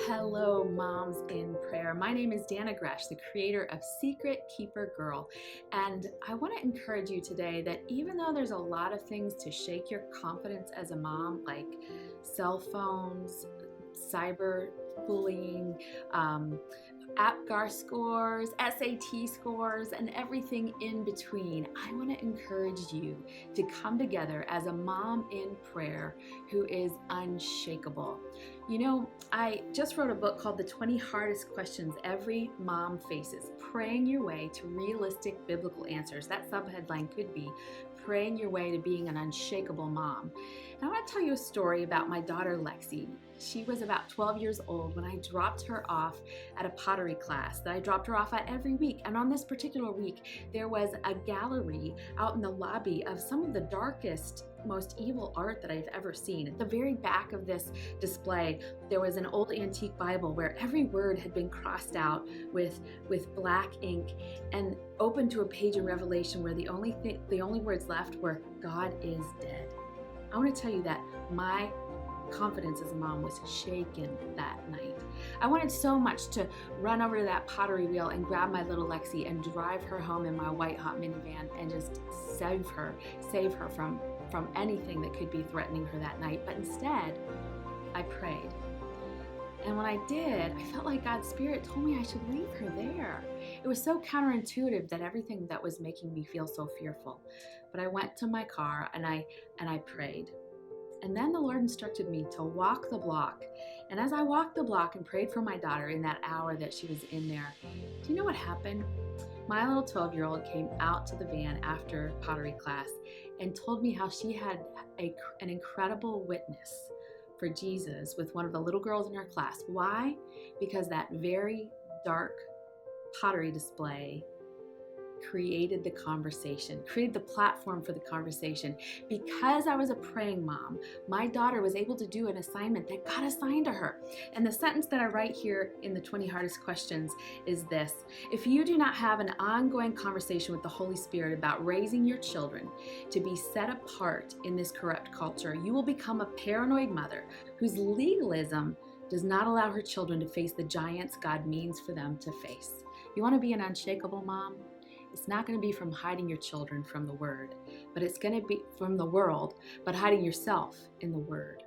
Hello, Moms in Prayer. My name is Dannah Gresh, the creator of Secret Keeper Girl. And I want to encourage you today that even though there's a lot of things to shake your confidence as a mom, like cell phones, cyber bullying, APGAR scores, SAT scores, and everything in between, I want to encourage you to come together as a mom in prayer who is unshakable. You know, I just wrote a book called The 20 Hardest Questions Every Mom Faces, Praying Your Way to Realistic Biblical Answers. That subheadline could be Praying Your Way to Being an Unshakable Mom. And I want to tell you a story about my daughter Lexi. She was about 12 years old when I dropped her off at a pottery class that I dropped her off at every week. And on this particular week, there was a gallery out in the lobby of some of the darkest, most evil art that I've ever seen. At the very back of this display, there was an old antique Bible where every word had been crossed out with black ink and opened to a page in Revelation where the only words left were, God is dead. I want to tell you that my confidence as a mom was shaken that night. I wanted so much to run over to that pottery wheel and grab my little Lexi and drive her home in my white hot minivan and just save her from anything that could be threatening her that night. But instead, I prayed. And when I did, I felt like God's Spirit told me I should leave her there. It was so counterintuitive that everything that was making me feel so fearful. But I went to my car and I prayed. And then the Lord instructed me to walk the block. And as I walked the block and prayed for my daughter in that hour that she was in there, do you know what happened? My little 12-year-old came out to the van after pottery class and told me how she had an incredible witness for Jesus with one of the little girls in her class. Why? Because that very dark pottery display created the conversation, created the platform for the conversation. Because I was a praying mom, my daughter was able to do an assignment that God assigned to her. And the sentence that I write here in the 20 Hardest Questions is this: if you do not have an ongoing conversation with the Holy Spirit about raising your children to be set apart in this corrupt culture, you will become a paranoid mother whose legalism does not allow her children to face the giants God means for them to face. You want to be an unshakable mom? It's not going to be from hiding your children from the Word, but it's going to be from the world, but hiding yourself in the Word.